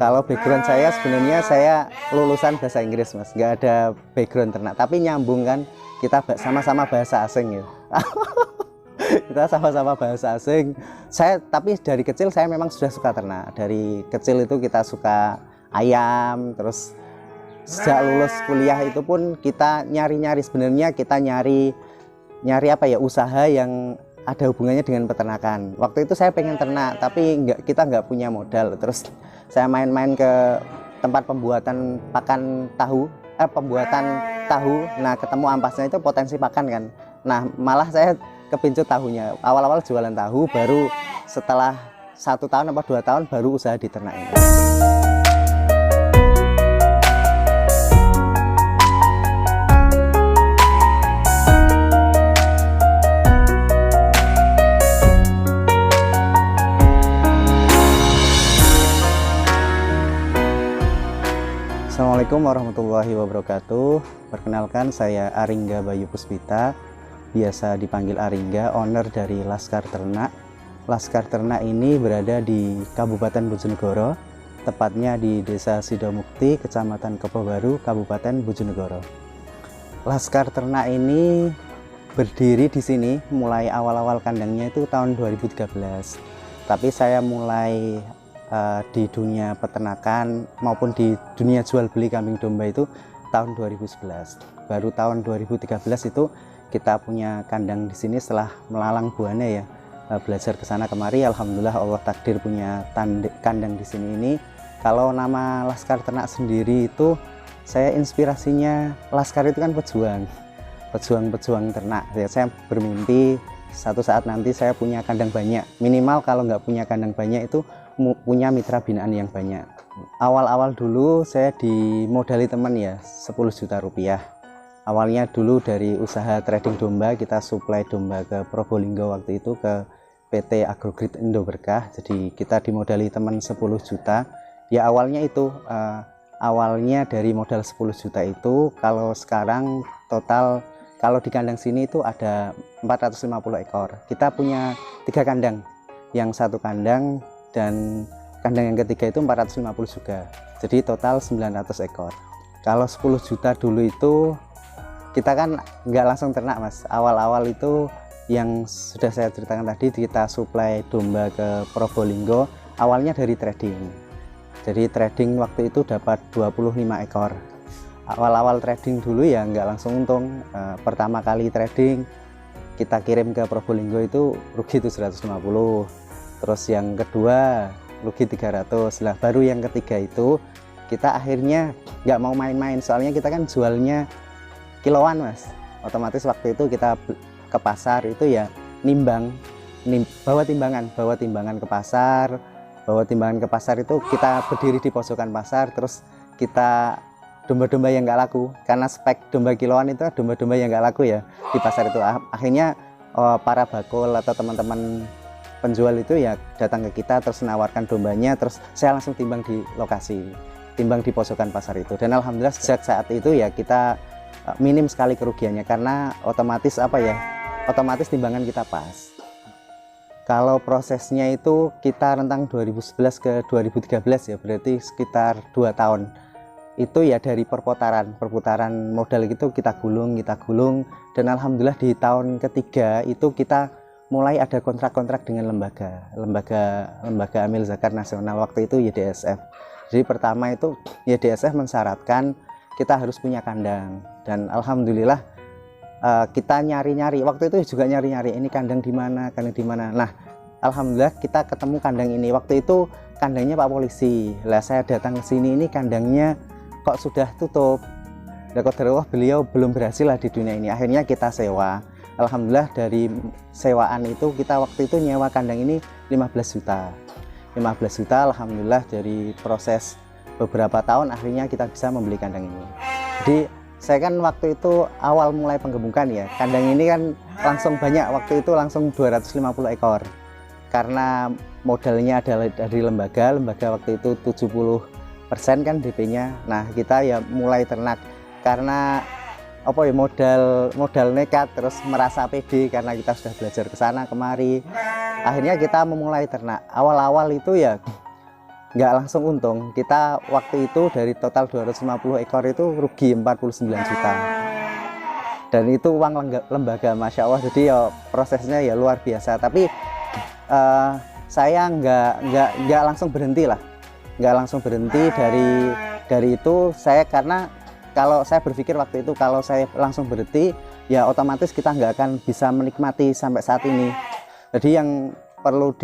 Kalau background saya sebenarnya saya lulusan bahasa Inggris mas, nggak ada background ternak, tapi nyambung kan, kita sama-sama bahasa asing ya. Kita sama-sama bahasa asing. Tapi dari kecil saya memang sudah suka ternak. Dari kecil itu kita suka ayam, terus sejak lulus kuliah itu pun kita nyari-nyari, sebenarnya kita nyari apa ya, usaha yang ada hubungannya dengan peternakan. Waktu itu saya pengen ternak, tapi kita nggak punya modal. Terus saya main-main ke tempat pembuatan pembuatan tahu. Nah, ketemu ampasnya itu potensi pakan kan. Nah, malah saya kepincut tahunya. Awal-awal jualan tahu, baru setelah 1 tahun atau 2 tahun baru usaha di ternak ini. Assalamualaikum warahmatullahi wabarakatuh. Perkenalkan, saya Aringga Bayu Puspita, biasa dipanggil Aringga, owner dari Laskar Ternak. Laskar Ternak ini berada di Kabupaten Bojonegoro, tepatnya di Desa Sidomukti, Kecamatan Kepobaru, Kabupaten Bojonegoro. Laskar Ternak ini berdiri di sini mulai awal-awal kandangnya itu tahun 2013. Tapi saya mulai di dunia peternakan maupun di dunia jual beli kambing domba itu tahun 2011. Baru tahun 2013 itu kita punya kandang di sini setelah melalang buana ya, belajar ke sana kemari. Alhamdulillah Allah takdir punya kandang di sini ini. Kalau nama Laskar Ternak sendiri itu saya inspirasinya, Laskar itu kan pejuang ternak. Saya bermimpi satu saat nanti saya punya kandang banyak, minimal kalau nggak punya kandang banyak itu punya mitra binaan yang banyak. Awal-awal dulu saya dimodali teman ya, 10 juta rupiah. Awalnya dulu dari usaha trading domba, kita supply domba ke Probolinggo waktu itu, ke PT Agrogrid Indo Berkah. Jadi kita dimodali teman 10 juta. Ya awalnya itu, awalnya dari modal 10 juta itu, kalau sekarang total kalau di kandang sini itu ada 450 ekor. Kita punya 3 kandang, yang satu kandang dan kandang yang ketiga itu 450 juga, jadi total 900 ekor. Kalau 10 juta dulu itu kita kan nggak langsung ternak mas, awal-awal itu yang sudah saya ceritakan tadi, kita supply domba ke Probolinggo awalnya dari trading. Jadi trading waktu itu dapat 25 ekor. Awal-awal trading dulu ya nggak langsung untung. Pertama kali trading kita kirim ke Probolinggo itu rugi 750. Terus yang kedua rugi 300 lah. Baru yang ketiga itu kita akhirnya nggak mau main-main, soalnya kita kan jualnya kiloan mas. Otomatis waktu itu kita ke pasar itu ya bawa timbangan ke pasar. Bawa timbangan ke pasar itu kita berdiri di pojokan pasar, terus kita domba-domba yang nggak laku, karena spek domba kiloan itu domba-domba yang nggak laku ya di pasar itu. Akhirnya para bakul atau teman-teman penjual itu ya datang ke kita, terus menawarkan dombanya, terus saya langsung timbang di lokasi, timbang di pojokan pasar itu. Dan alhamdulillah sejak saat itu ya kita minim sekali kerugiannya, karena otomatis otomatis timbangan kita pas. Kalau prosesnya itu kita rentang 2011 ke 2013 ya, berarti sekitar 2 tahun. Itu ya dari perputaran modal gitu kita gulung, dan alhamdulillah di tahun ketiga itu kita mulai ada kontrak-kontrak dengan lembaga amil zakat nasional, waktu itu YDSF. Jadi pertama itu YDSF mensyaratkan kita harus punya kandang, dan alhamdulillah kita nyari-nyari, waktu itu juga nyari-nyari ini kandang di mana. Nah alhamdulillah kita ketemu kandang ini. Waktu itu kandangnya Pak Polisi. Lah saya datang ke sini, ini kandangnya kok sudah tutup. Lah qadarullah beliau belum berhasil lah di dunia ini. Akhirnya kita sewa. Alhamdulillah dari sewaan itu kita waktu itu nyewa kandang ini 15 juta. Alhamdulillah dari proses beberapa tahun akhirnya kita bisa membeli kandang ini. Jadi saya kan waktu itu awal mulai penggemukan ya, kandang ini kan langsung banyak, waktu itu langsung 250 ekor. Karena modalnya adalah dari lembaga waktu itu 70% kan DP-nya. Nah kita ya mulai ternak karena modal nekat, terus merasa pede karena kita sudah belajar ke sana kemari. Akhirnya kita memulai ternak. Awal-awal itu ya nggak langsung untung. Kita waktu itu dari total 250 ekor itu rugi 49 juta. Dan itu uang lembaga, Masya Allah. Jadi ya prosesnya ya luar biasa. Tapi saya nggak langsung berhenti lah. Nggak langsung berhenti dari itu saya, karena kalau saya berpikir waktu itu kalau saya langsung berhenti ya otomatis kita nggak akan bisa menikmati sampai saat ini. Jadi yang perlu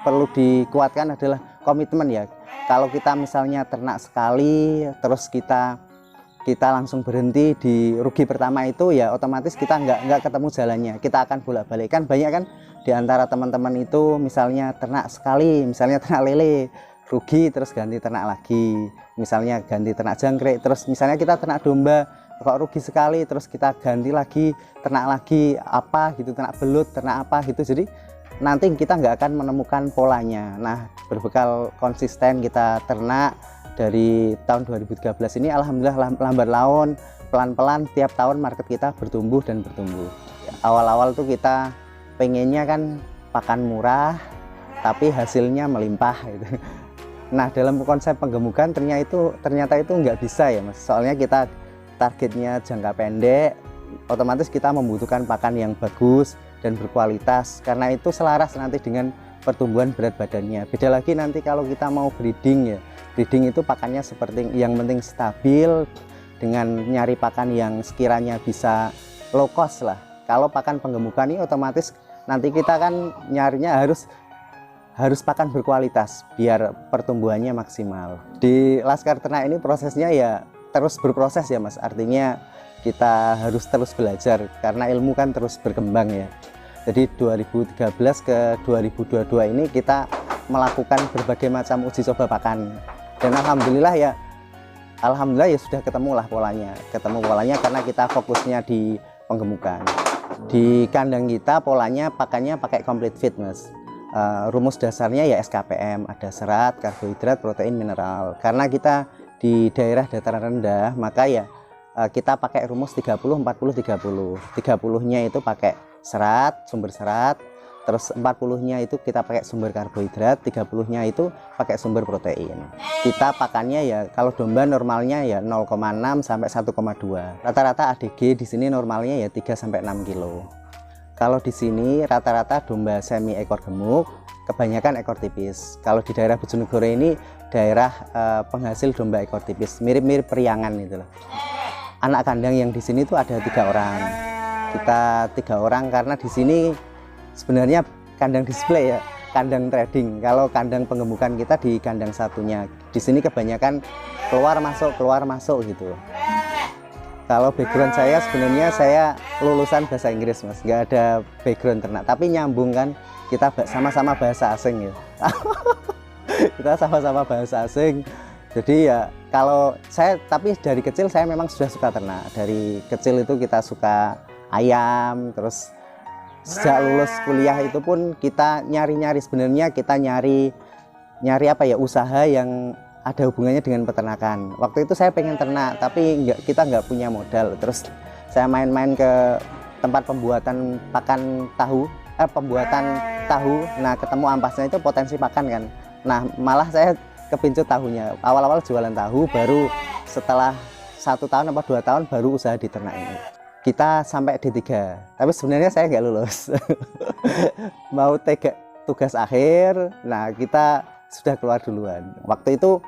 perlu dikuatkan adalah komitmen ya. Kalau kita misalnya ternak sekali terus kita langsung berhenti di rugi pertama itu ya otomatis kita nggak ketemu jalannya. Kita akan bolak-balik. Kan banyak kan di antara teman-teman itu misalnya ternak sekali, misalnya ternak lele, rugi terus ganti ternak lagi, misalnya ganti ternak jangkrik, terus misalnya kita ternak domba kok rugi sekali terus kita ganti lagi ternak lagi apa gitu, ternak belut, ternak apa gitu. Jadi nanti kita nggak akan menemukan polanya. Nah, berbekal konsisten kita ternak dari tahun 2013 ini alhamdulillah lambat laun pelan-pelan tiap tahun market kita bertumbuh dan bertumbuh. Awal-awal tuh kita pengennya kan pakan murah tapi hasilnya melimpah gitu. Nah, dalam konsep penggemukan ternyata itu nggak bisa ya Mas. Soalnya kita targetnya jangka pendek, otomatis kita membutuhkan pakan yang bagus dan berkualitas. Karena itu selaras nanti dengan pertumbuhan berat badannya. Beda lagi nanti kalau kita mau breeding ya. Breeding itu pakannya seperti yang penting stabil dengan nyari pakan yang sekiranya bisa low cost lah. Kalau pakan penggemukan ini otomatis nanti kita kan nyarinya harus pakan berkualitas biar pertumbuhannya maksimal. Di Laskar Ternak ini prosesnya ya terus berproses ya Mas. Artinya kita harus terus belajar karena ilmu kan terus berkembang ya. Jadi 2013 ke 2022 ini kita melakukan berbagai macam uji coba pakan. Dan alhamdulillah ya sudah ketemu polanya karena kita fokusnya di penggemukan. Di kandang kita polanya pakannya pakai complete feed Mas. Rumus dasarnya ya SKPM, ada serat, karbohidrat, protein, mineral. Karena kita di daerah dataran rendah, maka ya kita pakai rumus 30 40 30. 30-nya itu pakai serat, sumber serat, terus 40-nya itu kita pakai sumber karbohidrat, 30-nya itu pakai sumber protein. Kita pakannya ya kalau domba normalnya ya 0,6 sampai 1,2. Rata-rata ADG di sini normalnya ya 3 sampai 6 kilo. Kalau di sini rata-rata domba semi ekor gemuk, kebanyakan ekor tipis. Kalau di daerah Bojonegoro ini daerah penghasil domba ekor tipis, mirip-mirip Priangan gitu loh. Anak kandang yang di sini tuh ada 3 orang. Kita 3 orang karena di sini sebenarnya kandang display ya, kandang trading. Kalau kandang penggemukan kita di kandang satunya. Di sini kebanyakan keluar masuk gitu. Kalau background saya sebenarnya saya lulusan bahasa Inggris Mas, nggak ada background ternak, tapi nyambung kan, kita sama-sama bahasa asing ya. Kita sama-sama bahasa asing. Jadi ya kalau saya, tapi dari kecil saya memang sudah suka ternak. Dari kecil itu kita suka ayam, terus sejak lulus kuliah itu pun kita nyari-nyari, sebenarnya kita nyari apa ya, usaha yang ada hubungannya dengan peternakan. Waktu itu saya pengen ternak tapi kita nggak punya modal. Terus saya main-main ke tempat pembuatan pakan tahu, nah ketemu ampasnya itu potensi pakan kan. Nah malah saya kepincut tahunya. Awal-awal jualan tahu, baru setelah 1 tahun atau 2 tahun baru usaha di ternak ini. Kita sampai D3, tapi sebenarnya saya nggak lulus. Mau tugas akhir, nah kita sudah keluar duluan. Waktu itu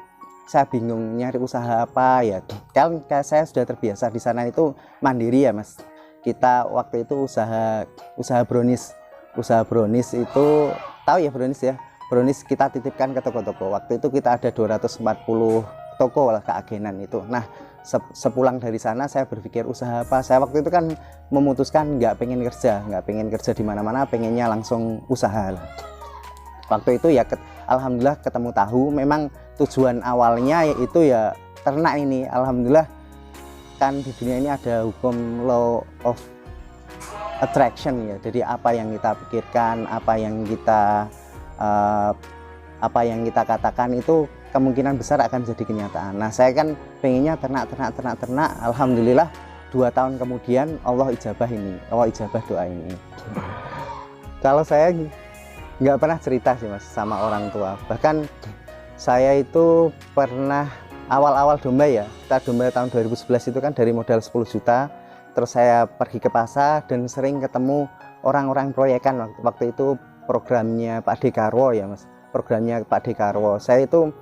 saya bingung nyari usaha apa ya. Kan saya sudah terbiasa di sana itu mandiri ya Mas. Kita waktu itu usaha brownies. Usaha brownies itu tahu ya brownies ya. Brownies kita titipkan ke toko-toko. Waktu itu kita ada 240 toko lah keagenan itu. Nah, sepulang dari sana saya berpikir usaha apa. Saya waktu itu kan memutuskan nggak pengen kerja di mana-mana, pengennya langsung usaha lah. Waktu itu ya alhamdulillah ketemu tahu. Memang tujuan awalnya yaitu ya ternak ini. Alhamdulillah kan di dunia ini ada hukum law of attraction ya. Jadi apa yang kita pikirkan, apa yang kita katakan itu kemungkinan besar akan jadi kenyataan. Nah saya kan pengennya ternak. Alhamdulillah 2 tahun kemudian Allah ijabah doa ini. Kalau saya nggak pernah cerita sih Mas sama orang tua. Bahkan saya itu pernah awal-awal domba ya, kita domba tahun 2011 itu kan dari modal 10 juta, terus saya pergi ke pasar dan sering ketemu orang-orang proyekan. Waktu itu programnya Pak Dekarwo ya Mas, programnya Pak Dekarwo. Saya itu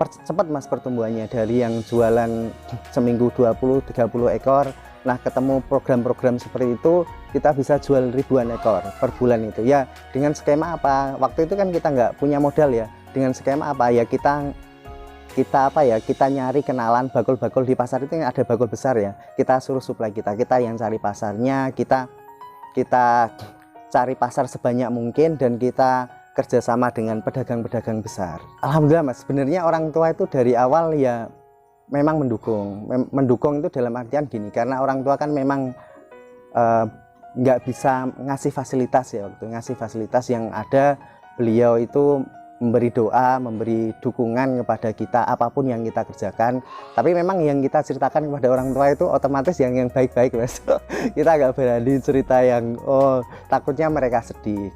cepat Mas pertumbuhannya, dari yang jualan seminggu 20-30 ekor. Nah ketemu program-program seperti itu, kita bisa jual ribuan ekor per bulan itu ya. Dengan skema apa? Waktu itu kan kita nggak punya modal ya. Dengan skema apa ya, kita nyari kenalan bakul-bakul di pasar. Itu ada bakul besar ya, kita suruh suplai, kita yang cari pasarnya, kita cari pasar sebanyak mungkin, dan kita kerjasama dengan pedagang-pedagang besar. Alhamdulillah Mas, sebenarnya orang tua itu dari awal ya memang mendukung itu dalam artian gini, karena orang tua kan memang nggak bisa ngasih fasilitas ya. Waktu ngasih fasilitas yang ada, beliau itu memberi doa, memberi dukungan kepada kita apapun yang kita kerjakan. Tapi memang yang kita ceritakan kepada orang tua itu otomatis yang baik-baik Mas. Kita nggak berani cerita yang takutnya mereka sedih.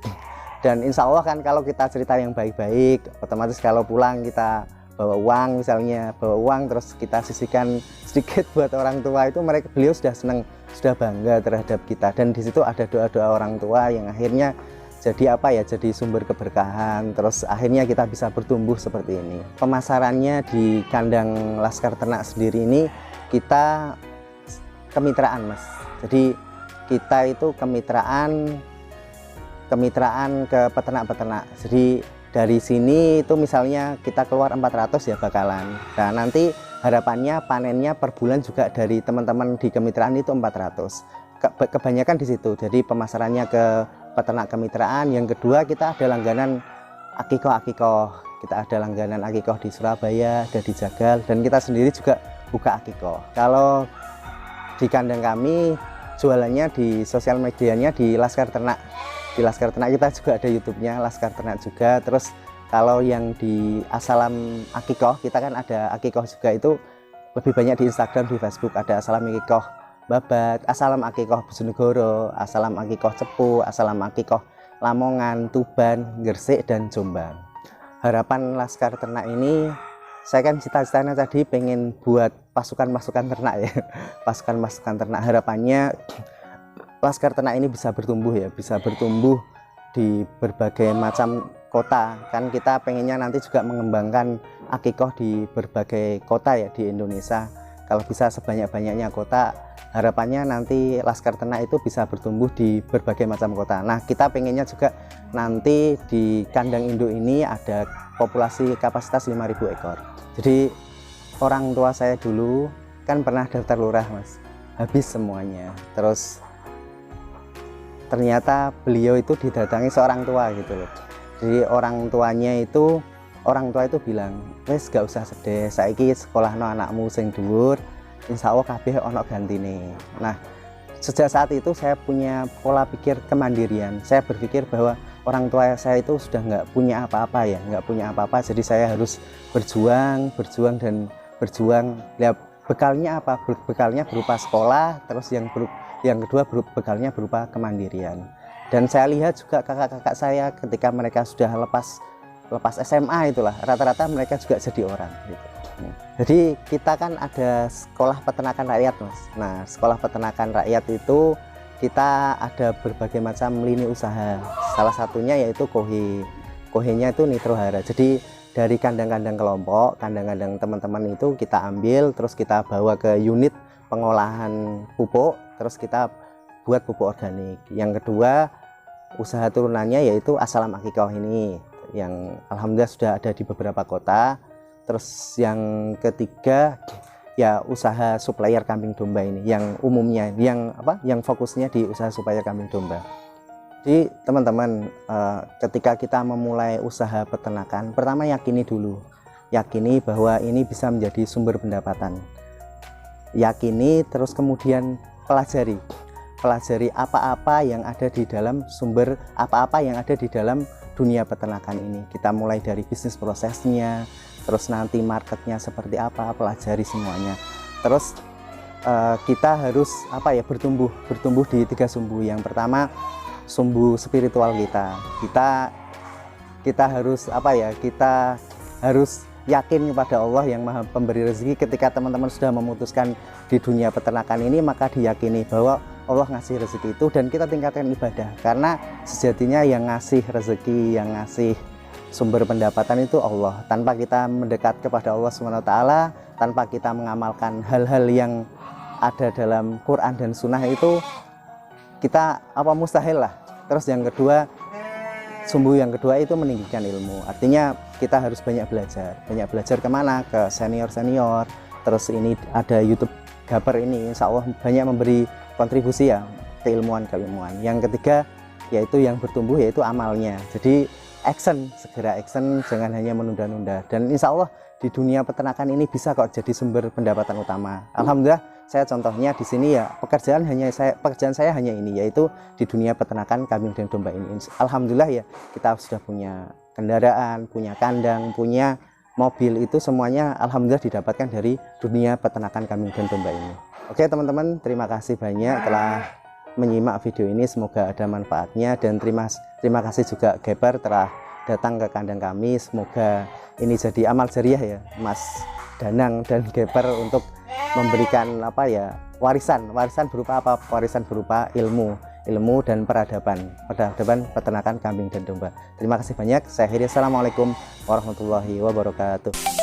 Dan insya Allah kan kalau kita cerita yang baik-baik, otomatis kalau pulang kita bawa uang, misalnya bawa uang terus kita sisihkan sedikit buat orang tua, itu beliau sudah senang, sudah bangga terhadap kita. Dan di situ ada doa-doa orang tua yang akhirnya jadi jadi sumber keberkahan. Terus akhirnya kita bisa bertumbuh seperti ini. Pemasarannya di kandang Laskar Ternak sendiri ini kita kemitraan Mas. Jadi kita itu kemitraan ke peternak-peternak. Jadi dari sini itu misalnya kita keluar 400 ya bakalan. Nah nanti harapannya panennya per bulan juga dari teman-teman di kemitraan itu 400. Kebanyakan di situ. Jadi pemasarannya ke peternak kemitraan. Yang kedua, kita ada langganan akikoh. Kita ada langganan akikoh di Surabaya, ada di Jagal, dan kita sendiri juga buka akikoh. Kalau di kandang kami jualannya di sosial medianya di Laskar Ternak. Di Laskar Ternak kita juga ada YouTube-nya Laskar Ternak juga. Terus kalau yang di Asalam Akikoh, kita kan ada akikoh juga, itu lebih banyak di Instagram, di Facebook. Ada Asalam Akikoh Babat, Asalam Akikoh Bojonegoro, Asalam Akikoh Cepu, Asalam Akikoh Lamongan, Tuban, Gresik, dan Jombang. Harapan Laskar Ternak ini, saya kan cita-citanya tadi pengen buat pasukan-pasukan ternak ya. Pasukan-pasukan ternak, harapannya Laskar Ternak ini bisa bertumbuh ya, bisa bertumbuh di berbagai macam kota. Kan kita pengennya nanti juga mengembangkan akikoh di berbagai kota ya di Indonesia. Kalau bisa sebanyak-banyaknya kota, harapannya nanti Laskar Ternak itu bisa bertumbuh di berbagai macam kota. Nah kita pengennya juga nanti di kandang induk ini ada populasi kapasitas 5.000 ekor. Jadi orang tua saya dulu kan pernah daftar lurah Mas, habis semuanya. Terus ternyata beliau itu didatangi seorang tua gitu loh. Jadi orang tua itu bilang, wes gak usah sedih, saiki sekolahno anakmu sing dhuwur, insya Allah kabeh ono gantine. Nah sejak saat itu saya punya pola pikir kemandirian. Saya berpikir bahwa orang tua saya itu sudah nggak punya apa-apa ya, nggak punya apa-apa. Jadi saya harus berjuang dan berjuang. Ya, bekalnya apa? Bekalnya berupa sekolah, terus yang kedua bekalnya berupa kemandirian. Dan saya lihat juga kakak-kakak saya ketika mereka sudah lepas SMA itulah, rata-rata mereka juga jadi orang gitu. Jadi kita kan ada sekolah peternakan rakyat Mas. Nah sekolah peternakan rakyat itu kita ada berbagai macam lini usaha. Salah satunya yaitu kohenya itu Nitrohara. Jadi dari kandang-kandang kelompok, kandang-kandang teman-teman itu kita ambil, terus kita bawa ke unit pengolahan pupuk, terus kita buat pupuk organik. Yang kedua, usaha turunannya yaitu Asalam Akikoh ini, yang alhamdulillah sudah ada di beberapa kota. Terus yang ketiga ya usaha supplier kambing domba ini, yang umumnya yang fokusnya di usaha supplier kambing domba. Jadi teman-teman, ketika kita memulai usaha peternakan, pertama yakini bahwa ini bisa menjadi sumber pendapatan. Yakini, terus kemudian pelajari apa-apa yang ada di dalam dunia peternakan ini. Kita mulai dari bisnis prosesnya, terus nanti marketnya seperti apa, pelajari semuanya. Terus kita harus bertumbuh di 3 sumbu. Yang pertama, sumbu spiritual kita kita harus apa ya, kita harus yakin kepada Allah yang Maha Pemberi rezeki. Ketika teman-teman sudah memutuskan di dunia peternakan ini, maka diyakini bahwa Allah ngasih rezeki itu, dan kita tingkatkan ibadah, karena sejatinya yang ngasih rezeki, yang ngasih sumber pendapatan itu Allah. Tanpa kita mendekat kepada Allah SWT, tanpa kita mengamalkan hal-hal yang ada dalam Quran dan Sunnah, itu kita mustahil lah. Terus yang kedua, sumbu yang kedua itu meninggikan ilmu. Artinya kita harus banyak belajar kemana, ke senior. Terus ini ada YouTube Gaper ini, insya Allah banyak memberi kontribusi ya, keilmuan. Yang ketiga yaitu yang bertumbuh, yaitu amalnya. Jadi segera action, jangan hanya menunda-nunda. Dan insya Allah di dunia peternakan ini bisa kok jadi sumber pendapatan utama. Alhamdulillah, saya contohnya di sini ya, pekerjaan saya hanya ini, yaitu di dunia peternakan kambing dan domba ini. Alhamdulillah ya, kita sudah punya kendaraan, punya kandang, punya mobil, itu semuanya alhamdulillah didapatkan dari dunia peternakan kambing dan domba ini. Oke teman-teman, terima kasih banyak telah menyimak video ini, semoga ada manfaatnya, dan terima kasih juga Gaper telah datang ke kandang kami. Semoga ini jadi amal jariah ya, Mas Danang dan Gaper, untuk memberikan warisan berupa apa? Warisan berupa ilmu dan peradaban peternakan kambing dan domba. Terima kasih banyak. Saya akhiri, assalamualaikum warahmatullahi wabarakatuh.